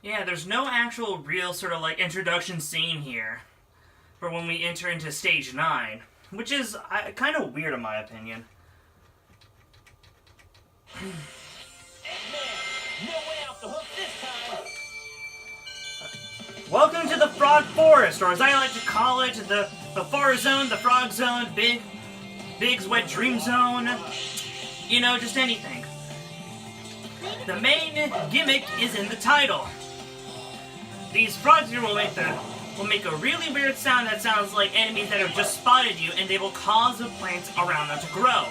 Yeah, there's no actual real sort of like introduction scene here for when we enter into stage 9, which is kind of weird in my opinion. Welcome to the Frog Forest, or as I like to call it, the Forest Zone, the Frog Zone, Big's Wet Dream Zone, you know, just anything. The main gimmick is in the title. These frogs here will make a really weird sound that sounds like enemies that have just spotted you, and they will cause the plants around them to grow.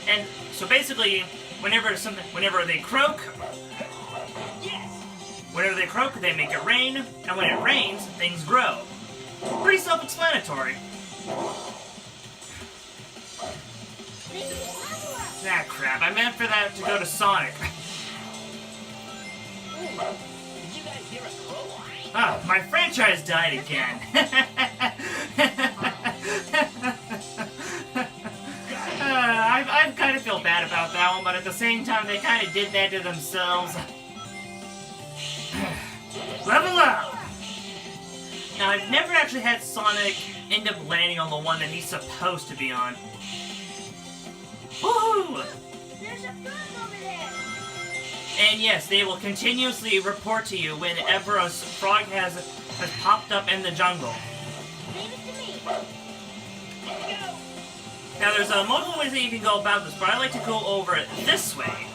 And so basically, whenever they croak, they make it rain, and when it rains, things grow. Pretty self-explanatory. Ah, crap. I meant for that to go to Sonic. Ah, my franchise died again. I kind of feel bad about that one, but at the same time, they kind of did that to themselves. Level up! Now, I've never actually had Sonic end up landing on the one that he's supposed to be on. Woohoo! There's a frog over there! And yes, they will continuously report to you whenever a frog has popped up in the jungle. Leave it to me. Let's go! Now, there's multiple ways that you can go about this, but I like to go over it this way.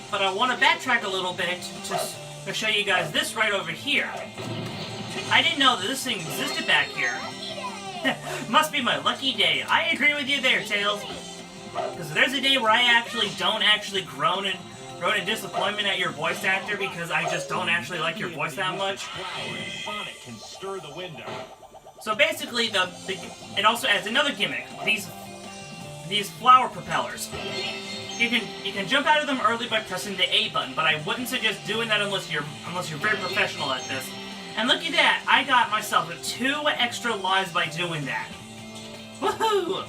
But I want to backtrack a little bit to show you guys this right over here. I didn't know that this thing existed back here. Must be my lucky day. I agree with you there, Tails. Because there's a day where I actually don't groan in disappointment at your voice actor because I just don't actually like your voice that much. Sonic can stir the window. So basically, it also adds another gimmick. These flower propellers. You can jump out of them early by pressing the A button, but I wouldn't suggest doing that unless you're very professional at this. And look at that! I got myself 2 extra lives by doing that. Woohoo!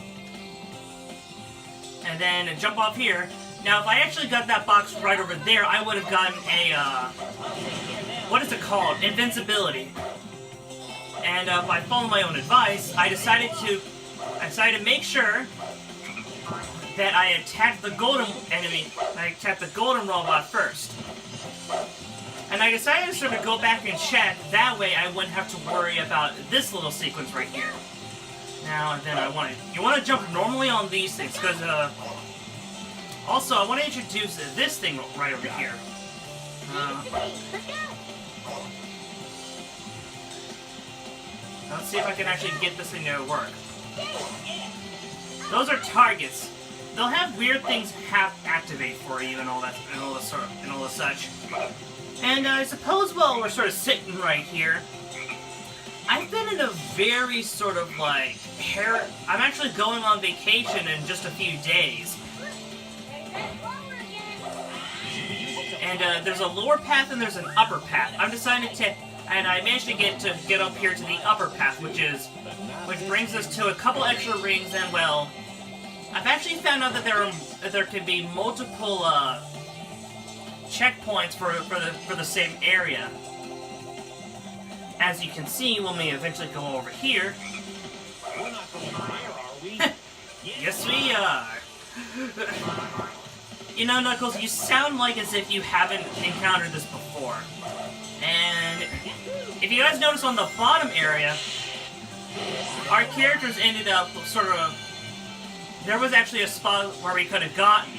And then jump off here. Now, if I actually got that box right over there, I would have gotten a what is it called? Invincibility. And by following my own advice, I decided to make sure that I attacked the golden enemy. I attacked the golden robot first. And I decided to sort of go back and check. That way, I wouldn't have to worry about this little sequence right here. Now, then you want to jump normally on these things, because, also, I want to introduce this thing right over here. Let's see if I can actually get this thing to work. Those are targets. They'll have weird things activate for you and all that, and all the such. And I suppose while we're sort of sitting right here, I've been in a very sort of like I'm actually going on vacation in just a few days. And there's a lower path and there's an upper path. I'm deciding and I managed to get up here to the upper path, which brings us to a couple extra rings. And well, I've actually found out that there can be multiple checkpoints for the same area. As you can see, when we eventually go over here. We're not going higher, are we? Yes, we are. You know, Knuckles, you sound like as if you haven't encountered this before. And if you guys notice on the bottom area, our characters ended up sort of... There was actually a spot where we could have gotten...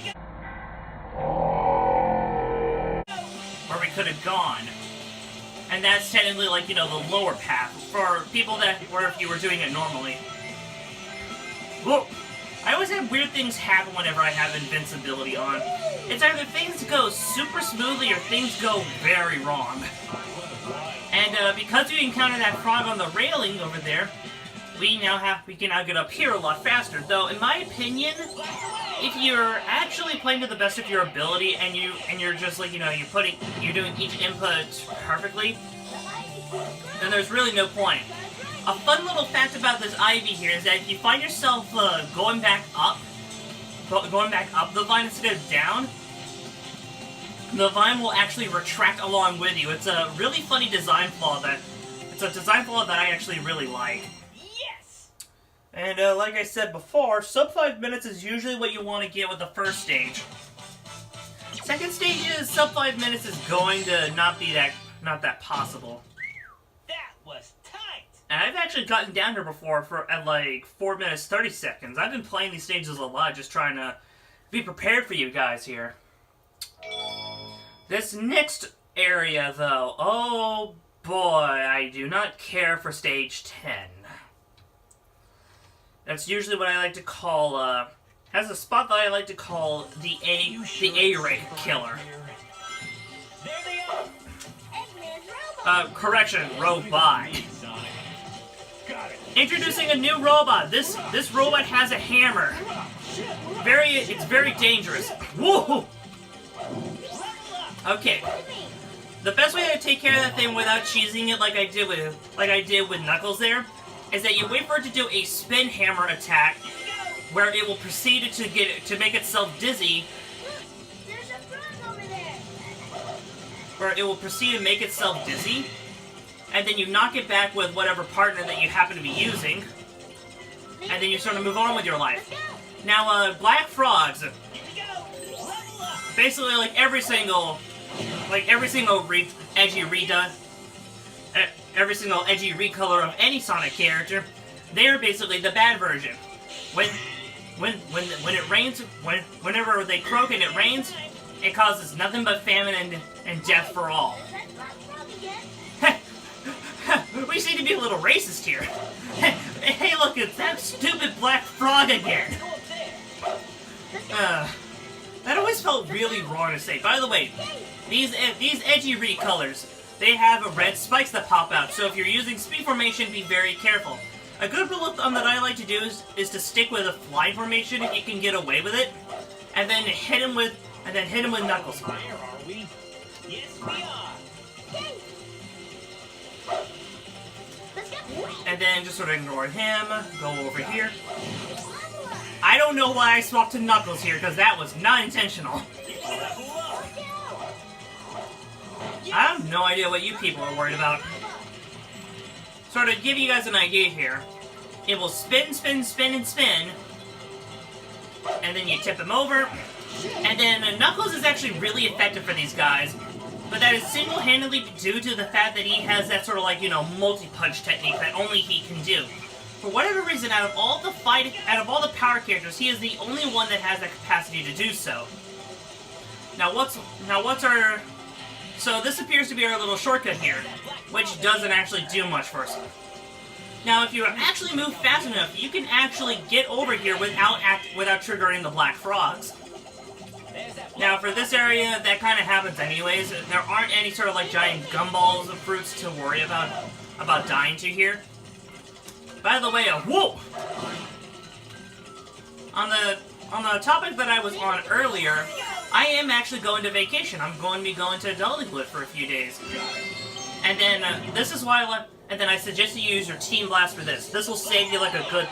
Where we could have gone. And that's technically like, you know, the lower path. For people where if you were doing it normally. Whoa! I always have weird things happen whenever I have invincibility on. It's either things go super smoothly or things go very wrong. And because we encountered that frog on the railing over there, we can now get up here a lot faster. Though, in my opinion, if you're actually playing to the best of your ability and you're just like, you know, you're doing each input perfectly, then there's really no point. A fun little fact about this Ivy here is that if you find yourself going back up the vine instead of down, the vine will actually retract along with you. It's a really funny design flaw that I actually really like. Yes! And like I said before, sub 5 minutes is usually what you want to get with the first stage. Second stage is sub 5 minutes is going to not that possible. That was tight. And I've actually gotten down here before at like 4 minutes 30 seconds. I've been playing these stages a lot, just trying to be prepared for you guys here. This next area, though, oh boy, I do not care for stage 10. That's usually what I like to call, has a spot that I like to call the A-rank killer. There they are. Eggman's robot! Correction, robot. Sonic. Got it. Introducing a new robot. This robot has a hammer. It's very dangerous. Whoa! Okay. To me! The best way to take care of that thing without cheesing it like I did with Knuckles there, is that you wait for it to do a spin hammer attack, where it will proceed to make itself dizzy. Look! There's a frog over there! Where it will proceed to make itself dizzy, and then you knock it back with whatever partner that you happen to be using, and then you sort of move on with your life. Let's go! Now, black frogs, Here we go. Level up. basically like every single edgy redone, every single edgy recolor of any Sonic character, they are basically the bad version. When it rains, whenever they croak and it rains, it causes nothing but famine and death for all. Is that black frog again? We seem to be a little racist here. Hey, look, it's that stupid black frog again. Go up there. Let's go! That always felt really wrong to say. By the way, these edgy recolors, they have red spikes that pop out, so if you're using speed formation, be very careful. A good rule of thumb that I like to do is to stick with a flying formation if you can get away with it, and then hit him with Knuckles. Where are we? Yes, we are. Let's go! And then just sort of ignore him, go over here. Level up! I don't know why I swapped to Knuckles here, because that was not intentional. Level up. Look out! I have no idea what you people are worried about. Sort of give you guys an idea here. It will spin, spin, spin, and spin. And then you tip him over. And then Knuckles is actually really effective for these guys. But that is single-handedly due to the fact that he has that sort of like, multi-punch technique that only he can do. For whatever reason, out of all the power characters, he is the only one that has that capacity to do so. So this appears to be our little shortcut here, which doesn't actually do much for us. Now, if you actually move fast enough, you can actually get over here without triggering the black frogs. Now, for this area, that kind of happens anyways. There aren't any sort of like giant gumballs of fruits to worry about dying to here. By the way, whoa! On the topic that I was on earlier, I am actually going to vacation. I'm going to be going to Dollywood for a few days. And then, and then I suggest you use your Team Blast for this. This will save you like a good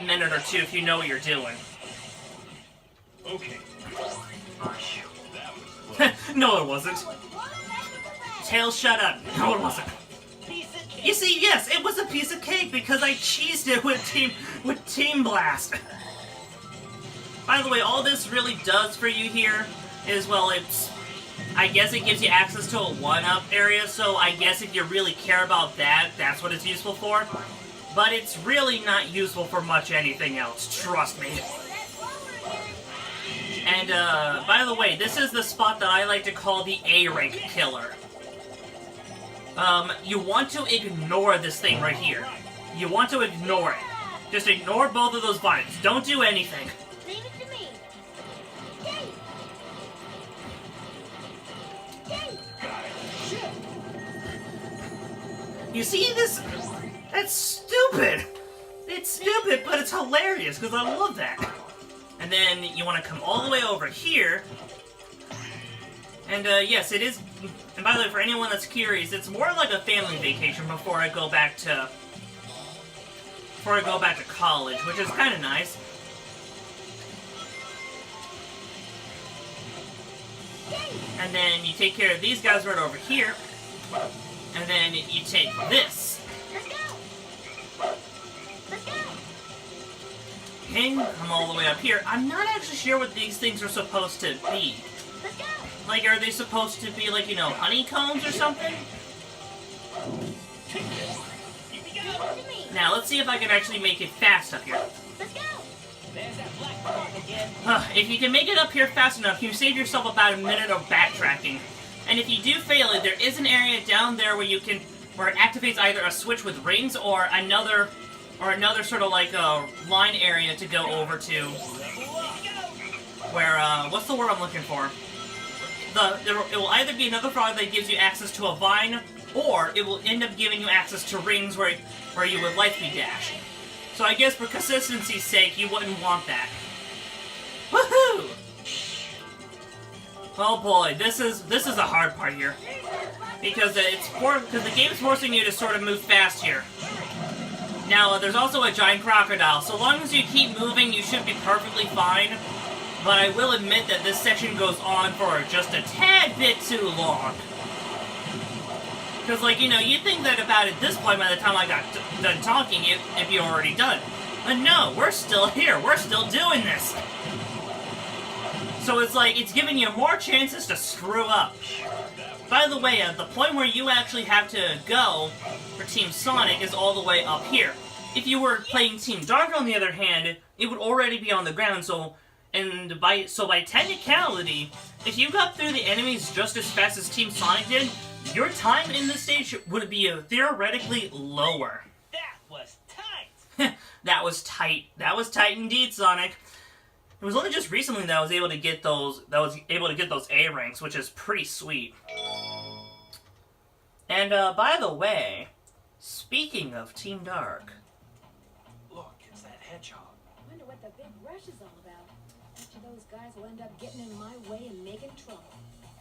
minute or two if you know what you're doing. Okay. That was close. No, it wasn't. Tails, shut up. No, it wasn't. Piece of cake. You see, yes, it was a piece of cake because I cheesed it with Team Blast. By the way, all this really does for you here is, well, I guess it gives you access to a 1-up area, so I guess if you really care about that, that's what it's useful for. But it's really not useful for much anything else, trust me. And, by the way, this is the spot that I like to call the A-rank killer. You want to ignore this thing right here. You want to ignore it. Just ignore both of those vines. Don't do anything. Leave it to me! Yay! Yay! You see this? That's stupid! It's stupid, but it's hilarious, because I love that. And then you want to come all the way over here. And, yes, it is... And by the way, for anyone that's curious, it's more like a family vacation before I go back to college, which is kind of nice. And then you take care of these guys right over here. And then you take this. Let's go. Let's go. Okay, come all the way up here. I'm not actually sure what these things are supposed to be. Let's go. Like, are they supposed to be, like, you know, honeycombs or something? Here we go. Give it to me. Now, let's see if I can actually make it fast up here. Let's go. There's that black mark again. If you can make it up here fast enough, you save yourself about a minute of backtracking. And if you do fail it, there is an area down there where where it activates either a switch with rings or another sort of like a line area to go over to. Where, what's the word I'm looking for? It will either be another frog that gives you access to a vine, or it will end up giving you access to rings where you would likely dash. So I guess for consistency's sake, you wouldn't want that. Woohoo! Oh boy, this is a hard part here. Because the game is forcing you to sort of move fast here. Now, there's also a giant crocodile. So long as you keep moving, you should be perfectly fine. But I will admit that this section goes on for just a tad bit too long. Because, like, you know, you'd think that about at this point, by the time I got done talking, it'd be already done. But no, we're still here. We're still doing this. So it's like, it's giving you more chances to screw up. By the way, the point where you actually have to go for Team Sonic is all the way up here. If you were playing Team Dark, on the other hand, it would already be on the ground, so by technicality, if you got through the enemies just as fast as Team Sonic did, your time in this stage would be theoretically lower. That was tight. That was tight. That was tight indeed, Sonic. It was only just recently that I was able to get those A ranks, which is pretty sweet. And by the way, speaking of Team Dark, Look, it's that hedgehog. I wonder what the big rush is all about. Each of those guys will end up getting in my way and making trouble.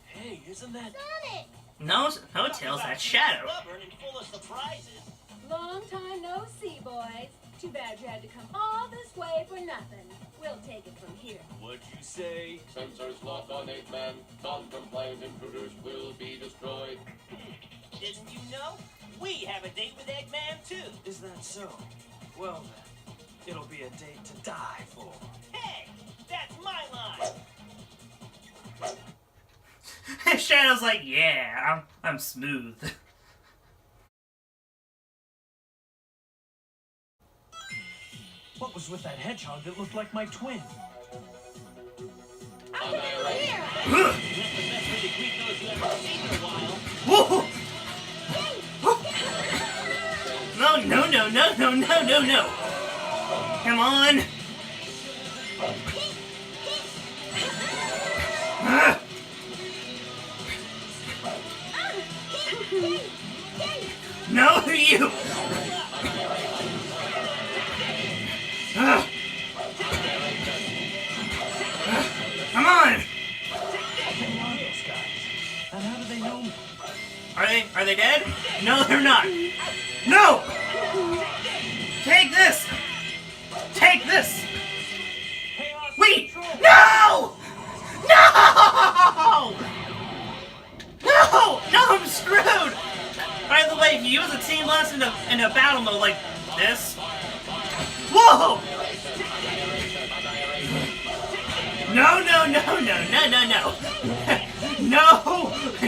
Hey, isn't that Sonic! no Tails, that's Shadow. stubborn and full of surprises? Long time no see, boys. Too bad you had to come all this way for nothing. We'll take it from here. What'd you say? Sensors locked on 8 man. Non-compliant intruders will be destroyed. Didn't you know? We have a date with Eggman too. Is that so? Well then, it'll be a date to die for. Hey, that's my line. Shadow's like, yeah, I'm smooth. What was with that hedgehog that looked like my twin? I'll get over here! That's the best way to greet those you haven't seen in a while. Whoa! No. Come on. No, you. Come on. Who are those guys? And how do they know me? Are they dead? No, they're not. No! Take this! Take this! Wait! No! No! No! No, I'm screwed! By the way, if you use a team blast in a battle mode like this... Whoa! No!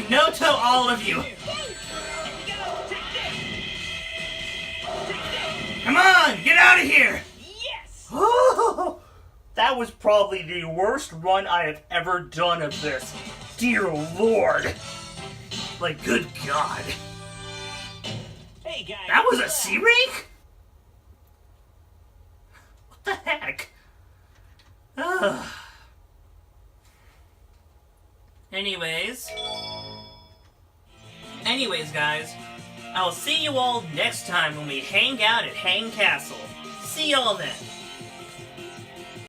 No to all of you! Come on! Get out of here! Yes! That was probably the worst run I have ever done of this. Dear Lord! Like, good God. Hey guys. That was a C-Rank? What the heck? Ugh. Anyways, guys, I'll see you all next time when we hang out at Hang Castle. See y'all then.